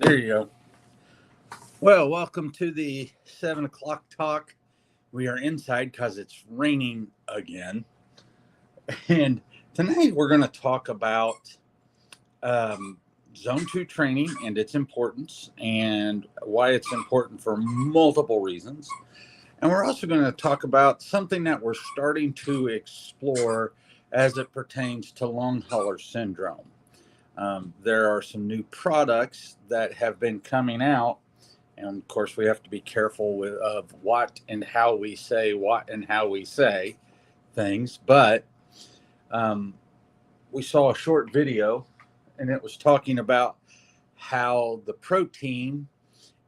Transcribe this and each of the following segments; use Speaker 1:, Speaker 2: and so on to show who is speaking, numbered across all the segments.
Speaker 1: There you go. Well, welcome to the 7 o'clock talk. We are inside because it's raining again. And tonight we're going to talk about Zone 2 training and its importance and why it's important for multiple reasons. And we're also going to talk about something that we're starting to explore as it pertains to long hauler syndrome. There are some new products that have been coming out. And of course, we have to be careful of what and how we say things. But we saw a short video, and it was talking about how the protein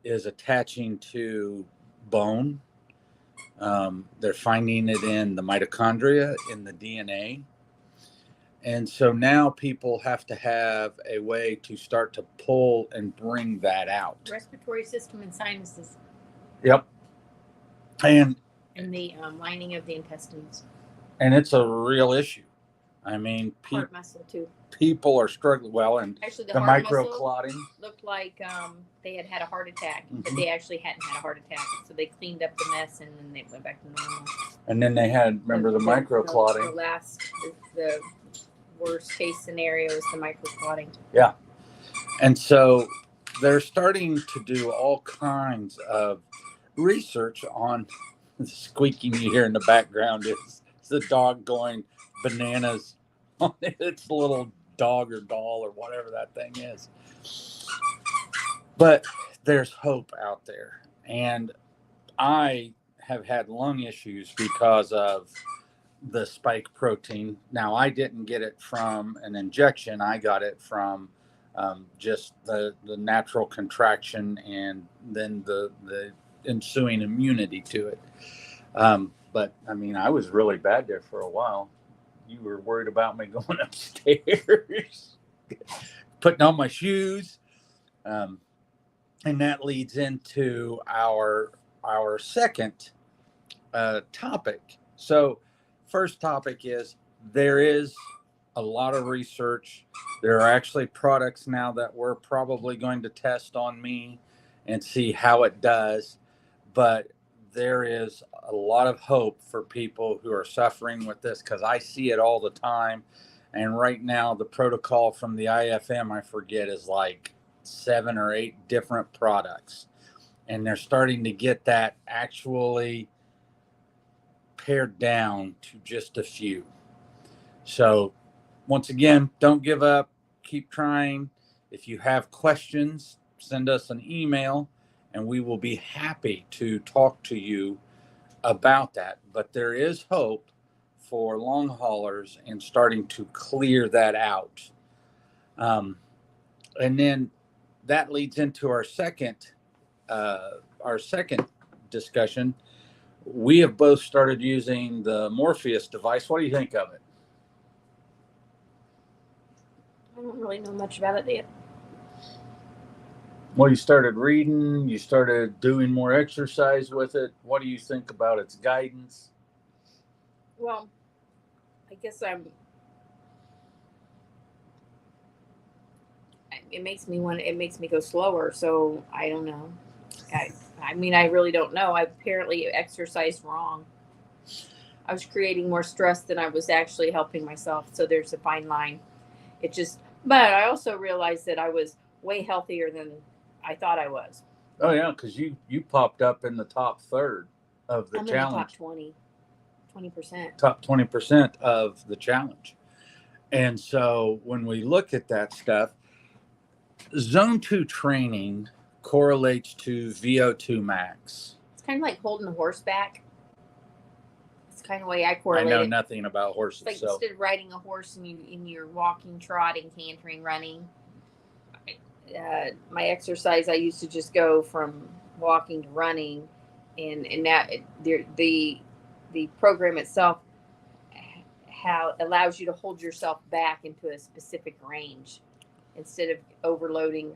Speaker 1: is attaching to bone. They're finding it in the mitochondria, in the DNA. And so now people have to have a way to start to pull and bring that out.
Speaker 2: Respiratory system and sinuses.
Speaker 1: Yep. And
Speaker 2: the lining of the intestines.
Speaker 1: And it's a real issue. I mean,
Speaker 2: heart muscle too.
Speaker 1: People are struggling. Well, and
Speaker 2: actually,
Speaker 1: the microclotting
Speaker 2: looked like they had a heart attack, but they actually hadn't had a heart attack. So they cleaned up the mess and then they went back to normal.
Speaker 1: And then they had, remember, the microclotting.
Speaker 2: The worst case scenario is the microclotting.
Speaker 1: Yeah. And so they're starting to do all kinds of research on the squeaking you hear in the background is the dog going bananas on its little dog or doll or whatever that thing is. But there's hope out there. And I have had lung issues because of the spike protein. Now, I didn't get it from an injection. I got it from just the natural contraction and then the ensuing immunity to it. But, I mean, I was really bad there for a while. You were worried about me going upstairs, putting on my shoes. And that leads into our second topic. So, first topic is there is a lot of research. There are actually products now that we're probably going to test on me and see how it does. But there is a lot of hope for people who are suffering with this because I see it all the time. And right now, the protocol from the IFM, I forget, is like 7 or 8 different products. And they're starting to get that actually pared down to just a few. So once again, don't give up. Keep trying. If you have questions, send us an email and we will be happy to talk to you about that. But there is hope for long haulers and starting to clear that out. And then that leads into our second discussion. We have both started using the Morpheus device. What do you think of it?
Speaker 2: I don't really know much about it yet.
Speaker 1: Well, you started reading, you started doing more exercise with it. What do you think about its guidance?
Speaker 2: Well, I guess it makes me go slower, so I don't know. I mean, I really don't know. I apparently exercised wrong. I was creating more stress than I was actually helping myself. So there's a fine line. But I also realized that I was way healthier than I thought I was.
Speaker 1: Oh yeah, because you popped up in the top third of the
Speaker 2: I'm
Speaker 1: challenge.
Speaker 2: In the top 20%.
Speaker 1: Top 20% of the challenge. And so when we look at that stuff, Zone 2 training correlates to VO2 max.
Speaker 2: It's kind of like holding a horse back. It's kind of the way I correlate.
Speaker 1: I know nothing about horses.
Speaker 2: It's like instead of riding a horse and you're walking, trotting, cantering, running. My exercise, I used to just go from walking to running, and now the program itself allows you to hold yourself back into a specific range instead of overloading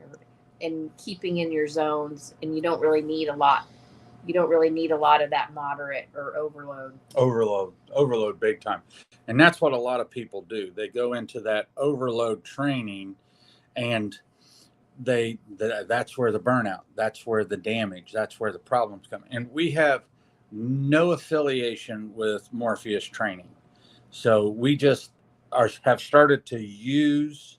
Speaker 2: and keeping in your zones. And you don't really need a lot. You don't really need a lot of that moderate or overload.
Speaker 1: Overload big time. And that's what a lot of people do. They go into that overload training, and that's where the burnout, that's where the damage, that's where the problems come. And we have no affiliation with Morpheus training. So we just have started to use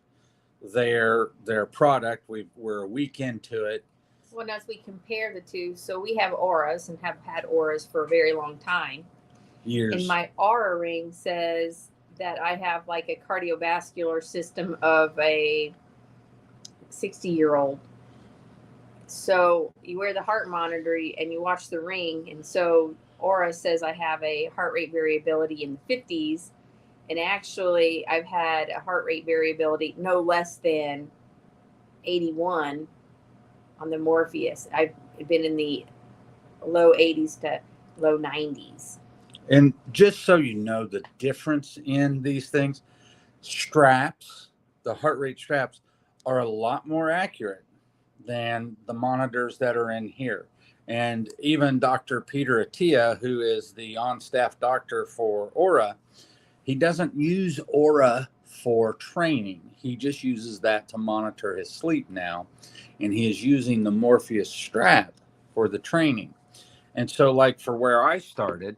Speaker 1: their product. We're a week into it.
Speaker 2: Well, as we compare the two, so we have auras and have had auras for a very long time.
Speaker 1: Years.
Speaker 2: And my aura ring says that I have like a cardiovascular system of a 60-year-old. So you wear the heart monitor and you watch the ring, and so aura says I have a heart rate variability in the 50s, and actually I've had a heart rate variability no less than 81 on the Morpheus. I've been in the low 80s to low 90s.
Speaker 1: And just so you know the difference in these things, straps, the heart rate straps, are a lot more accurate than the monitors that are in here. And even Dr. Peter Attia, who is the on-staff doctor for Aura, he doesn't use Aura for training. He just uses that to monitor his sleep now. And he is using the Morpheus strap for the training. And so, like for where I started,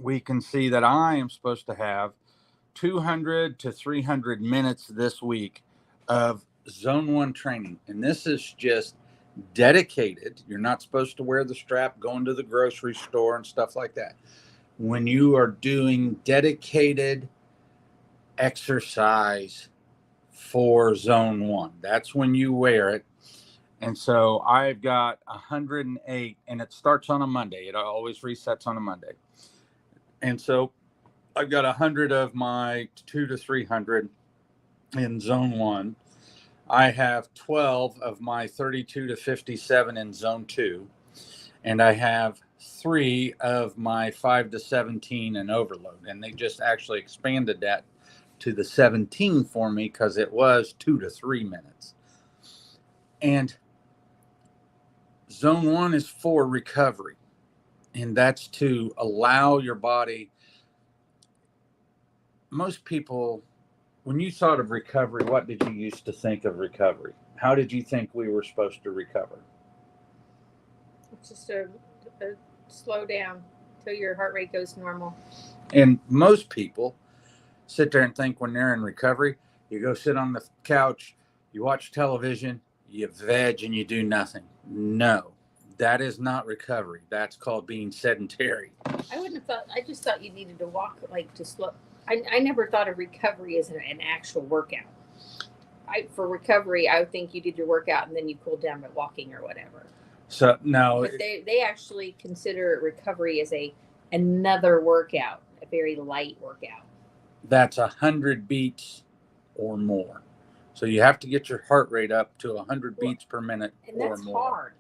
Speaker 1: we can see that I am supposed to have 200 to 300 minutes this week of zone 1 training. And this is just dedicated. You're not supposed to wear the strap going to the grocery store and stuff like that. When you are doing dedicated exercise for zone 1, that's when you wear it. And so I've got 108, and it starts on a Monday. It always resets on a Monday. And so I've got 100 of my 2 to 300 in zone 1. I have 12 of my 32 to 57 in zone 2. And I have 3 of my 5 to 17 in overload. And they just actually expanded that to the 17 for me because it was 2 to 3 minutes. And zone 1 is for recovery. And that's to allow your body. Most people, when you thought of recovery, what did you used to think of recovery? How did you think we were supposed to recover?
Speaker 2: It's just a slow down till your heart rate goes normal.
Speaker 1: And most people sit there and think when they're in recovery, you go sit on the couch, you watch television, you veg, and you do nothing. No, that is not recovery. That's called being sedentary.
Speaker 2: I wouldn't have thought. I just thought you needed to walk, like to slow. I never thought of recovery as an actual workout. For recovery, I would think you did your workout and then you cooled down by walking or whatever.
Speaker 1: So no,
Speaker 2: but they actually consider recovery as another workout, a very light workout.
Speaker 1: That's 100 beats or more. So you have to get your heart rate up to 100 beats per minute or more. And
Speaker 2: that's hard.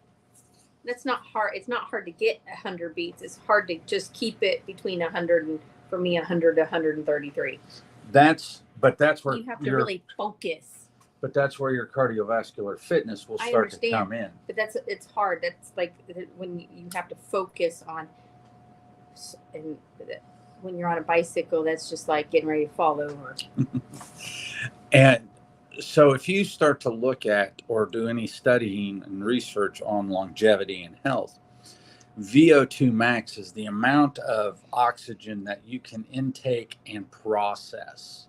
Speaker 2: That's not hard. It's not hard to get 100 beats. It's hard to just keep it between 100 and, for me, 100 to 133.
Speaker 1: That's where
Speaker 2: you have to really focus.
Speaker 1: But that's where your cardiovascular fitness will start to come in.
Speaker 2: But it's hard. That's like when you have to focus on, and when you're on a bicycle, that's just like getting ready to fall over.
Speaker 1: And so if you start to look at or do any studying and research on longevity and health, VO2 max is the amount of oxygen that you can intake and process.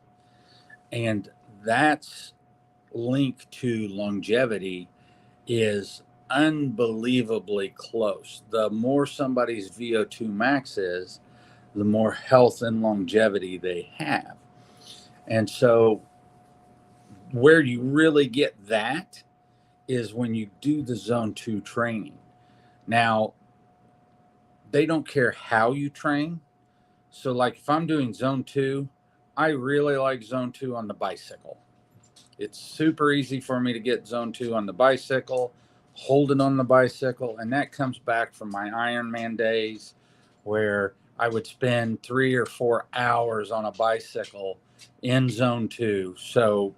Speaker 1: And that's linked to longevity is unbelievably close. The more somebody's VO2 max is, the more health and longevity they have. And so where you really get that is when you do the zone 2 training. Now, they don't care how you train. So like if I'm doing zone 2, I really like zone 2 on the bicycle. It's super easy for me to get zone 2 on the bicycle, hold it on the bicycle. And that comes back from my Ironman days where I would spend 3 or 4 hours on a bicycle in zone 2. So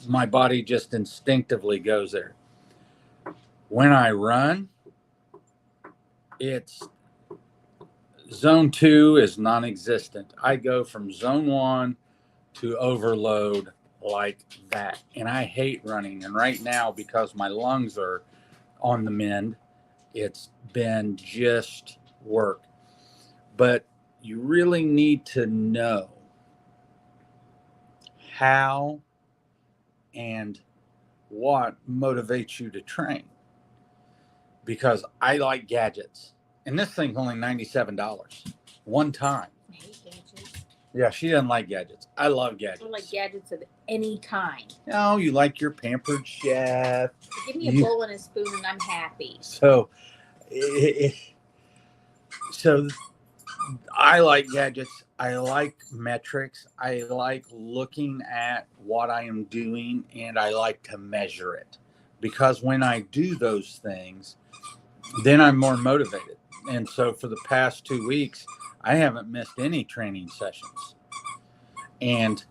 Speaker 1: my body just instinctively goes there. When I run, it's zone 2 is non-existent. I go from zone 1 to overload like that. And I hate running. And right now, because my lungs are on the mend, it's been just work. But you really need to know how and what motivates you to train. Because I like gadgets. And this thing's only $97 one time.
Speaker 2: I hate gadgets.
Speaker 1: Yeah, she doesn't like gadgets. I love
Speaker 2: I
Speaker 1: gadgets.
Speaker 2: don't like gadgets of any kind.
Speaker 1: No, you like your pampered chef.
Speaker 2: Give me a bowl and a spoon and I'm happy.
Speaker 1: So I like gadgets. I like metrics. I like looking at what I am doing, and I like to measure it. Because when I do those things, then I'm more motivated. And so for the past 2 weeks, I haven't missed any training sessions. And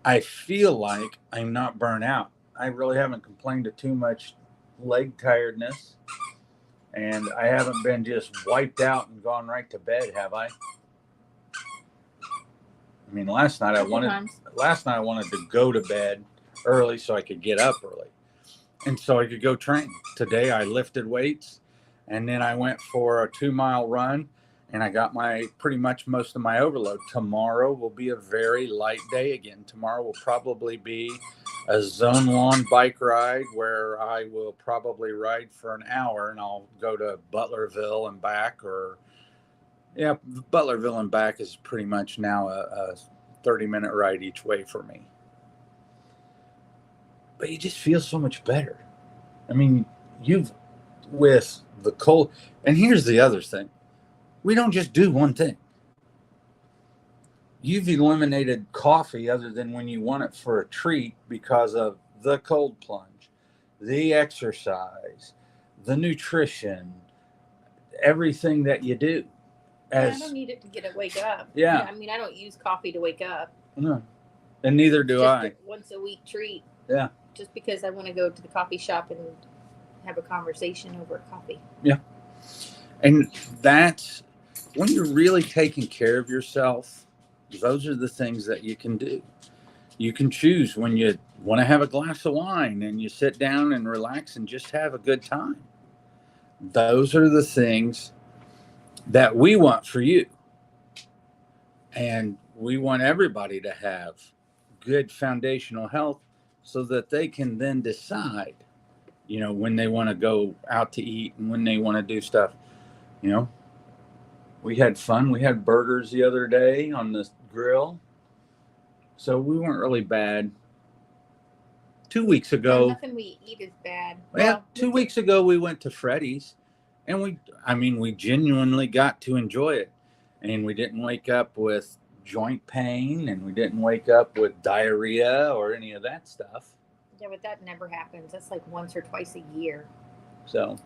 Speaker 1: I feel like I'm not burnt out. I really haven't complained of too much leg tiredness. And I haven't been just wiped out and gone right to bed, have I? I mean, last night I wanted to go to bed early so I could get up early. And so I could go train. Today I lifted weights, and then I went for a 2-mile run, and I got pretty much most of my overload. Tomorrow will be a very light day again. Tomorrow will probably be a zone lawn bike ride where I will probably ride for an hour, and I'll go to Butlerville and back. Butlerville and back is pretty much now a 30-minute ride each way for me. But you just feel so much better. I mean, with the cold, and here's the other thing. We don't just do one thing. You've eliminated coffee other than when you want it for a treat because of the cold plunge, the exercise, the nutrition, everything that you do.
Speaker 2: I don't need it to wake up.
Speaker 1: Yeah.
Speaker 2: I mean, I don't use coffee to wake up.
Speaker 1: No. And neither do I.
Speaker 2: Just a once a week treat.
Speaker 1: Yeah.
Speaker 2: Just because I want to go to the coffee shop and have a conversation over coffee.
Speaker 1: Yeah. And that's when you're really taking care of yourself. Those are the things that you can do. You can choose when you want to have a glass of wine and you sit down and relax and just have a good time. Those are the things that we want for you. And we want everybody to have good foundational health so that they can then decide, when they want to go out to eat and when they want to do stuff. We had fun. We had burgers the other day on the grill. So we weren't really bad. 2 weeks ago.
Speaker 2: Nothing we eat is bad.
Speaker 1: Well, 2 weeks ago we went to Freddy's, and we genuinely got to enjoy it. And we didn't wake up with joint pain, and we didn't wake up with diarrhea or any of that stuff.
Speaker 2: Yeah, but that never happens. That's like once or twice a year.
Speaker 1: So,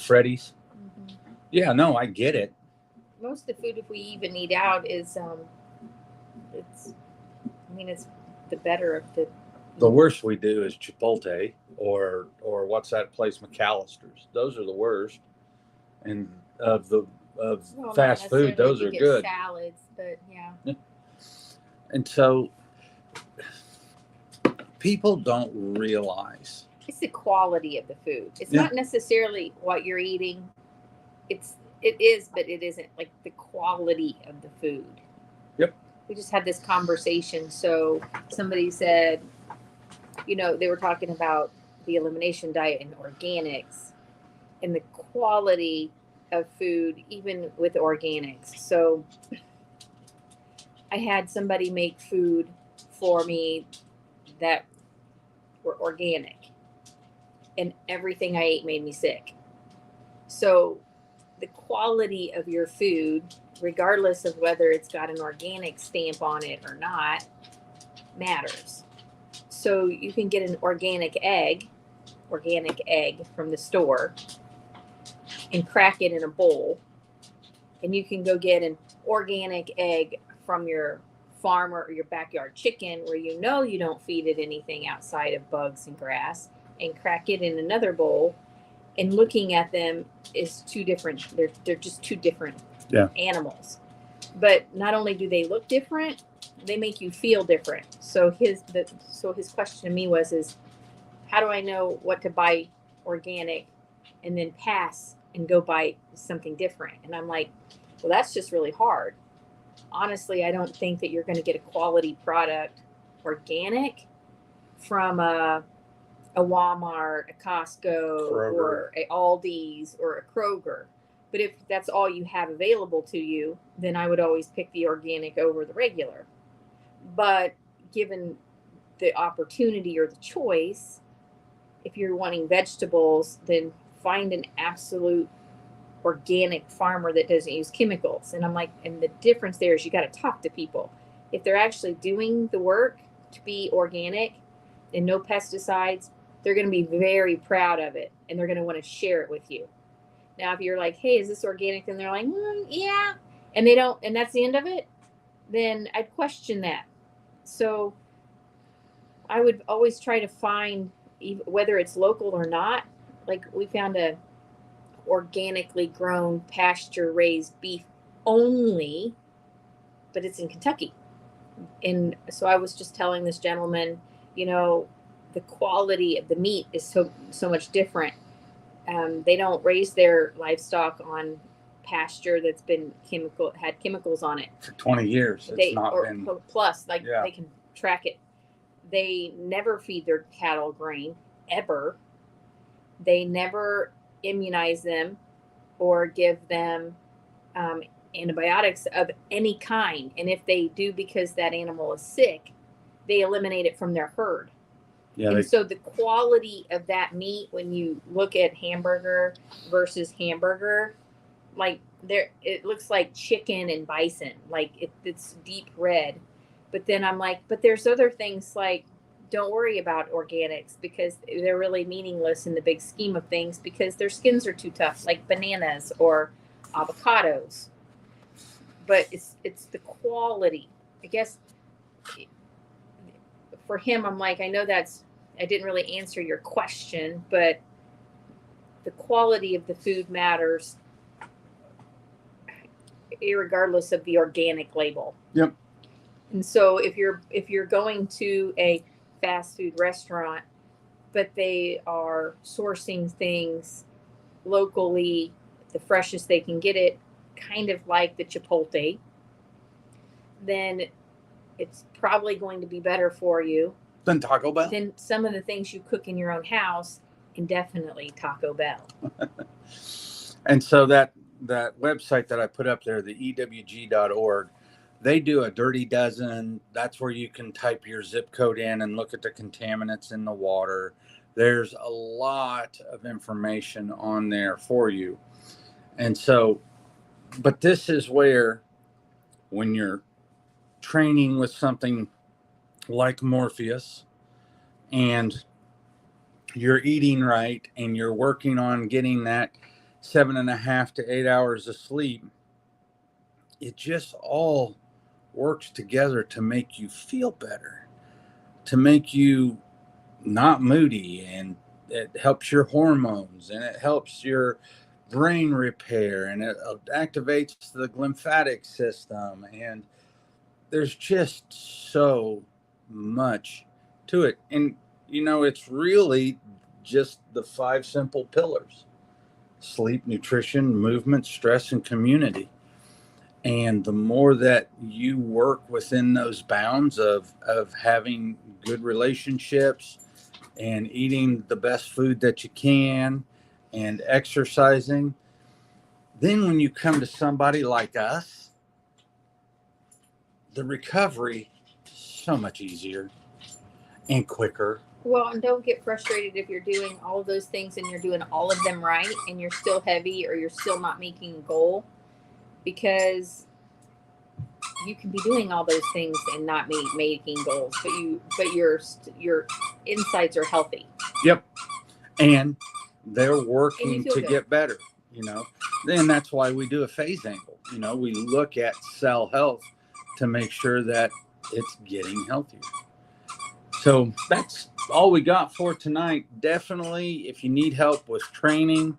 Speaker 1: Freddy's? Mm-hmm. Yeah, no, I get it.
Speaker 2: Most of the food, if we even eat out, is it's the better of the.
Speaker 1: The worst we do is Chipotle or what's that place, McAllister's. Those are the worst. And of fast food, those are good.
Speaker 2: Salads, but yeah.
Speaker 1: And so people don't realize
Speaker 2: it's the quality of the food. It's not necessarily what you're eating. It is, but it isn't like the quality of the food.
Speaker 1: Yep.
Speaker 2: We just had this conversation. So somebody said, they were talking about the elimination diet and organics and the quality of food, even with organics. So I had somebody make food for me that were organic, and everything I ate made me sick. So the quality of your food, regardless of whether it's got an organic stamp on it or not, matters. So you can get an organic egg from the store and crack it in a bowl. And you can go get an organic egg from your farmer or your backyard chicken where you don't feed it anything outside of bugs and grass, and crack it in another bowl. And looking at them is two different. They're just two different animals. But not only do they look different, they make you feel different. So his question to me is how do I know what to buy organic and then pass and go buy something different? And I'm like, well, that's just really hard. Honestly, I don't think that you're going to get a quality product organic from a Walmart, a Costco,
Speaker 1: Kroger.
Speaker 2: or a Aldi's or a Kroger. But if that's all you have available to you, then I would always pick the organic over the regular. But given the opportunity or the choice, if you're wanting vegetables, then find an absolute organic farmer that doesn't use chemicals. And I'm like, and the difference there is you got to talk to people. If they're actually doing the work to be organic and no pesticides, they're going to be very proud of it and they're going to want to share it with you. Now, if you're like, hey, is this organic? And they're like, yeah. And they don't, and that's the end of it, then I'd question that. So I would always try to find, whether it's local or not, like we found a organically grown pasture raised beef only, but it's in Kentucky. And so I was just telling this gentleman, the quality of the meat is so much different. They don't raise their livestock on pasture that's been had chemicals on it
Speaker 1: for 20 years. It's not been
Speaker 2: plus, they can track it. They never feed their cattle grain ever. They never immunize them or give them antibiotics of any kind. And if they do, because that animal is sick, they eliminate it from their herd. Yeah, and so the quality of that meat, when you look at hamburger versus hamburger, like it looks like chicken and bison, like it's deep red. But then I'm like, but there's other things like, don't worry about organics because they're really meaningless in the big scheme of things because their skins are too tough, like bananas or avocados. But it's the quality, I guess. For him, I'm like, I know I didn't really answer your question, but the quality of the food matters irregardless of the organic label.
Speaker 1: Yep.
Speaker 2: And so if you're going to a fast food restaurant, but they are sourcing things locally, the freshest they can get it, kind of like the Chipotle, then it's probably going to be better for you
Speaker 1: than Taco Bell.
Speaker 2: Than some of the things you cook in your own house, and definitely Taco Bell.
Speaker 1: And so that website that I put up there, the ewg.org, they do a dirty dozen. That's where you can type your zip code in and look at the contaminants in the water. There's a lot of information on there for you. And so, but this is where, when you're training with something like Morpheus and you're eating right and you're working on getting that 7.5 to 8 hours of sleep, it just all works together to make you feel better, to make you not moody, and it helps your hormones and it helps your brain repair and it activates the lymphatic system, and there's just so much to it. And it's really just the 5 simple pillars: sleep, nutrition, movement, stress, and community. And the more that you work within those bounds of having good relationships and eating the best food that you can and exercising, then when you come to somebody like us, the recovery is so much easier and quicker.
Speaker 2: Well, and don't get frustrated if you're doing all of those things and you're doing all of them right and you're still heavy or you're still not making a goal, because you can be doing all those things and not making goals, but your insides are healthy.
Speaker 1: Yep. And they're working to get better, Then that's why we do a phase angle. We look at cell health to make sure that it's getting healthier. So that's all we got for tonight. Definitely, if you need help with training,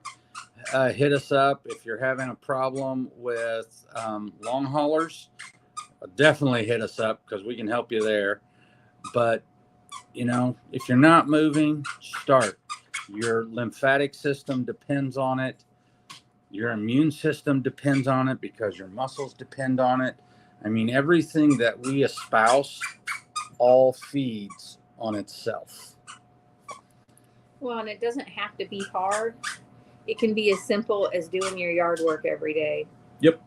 Speaker 1: hit us up. If you're having a problem with long haulers, definitely hit us up because we can help you there. But, if you're not moving, start. Your lymphatic system depends on it. Your immune system depends on it because your muscles depend on it. I mean, everything that we espouse all feeds on itself.
Speaker 2: Well, and it doesn't have to be hard. It can be as simple as doing your yard work every day.
Speaker 1: Yep.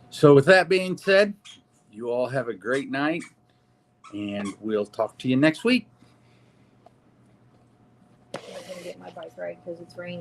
Speaker 1: So with that being said, you all have a great night, and we'll talk to you next week.
Speaker 2: I'm going to get my bike right because it's raining.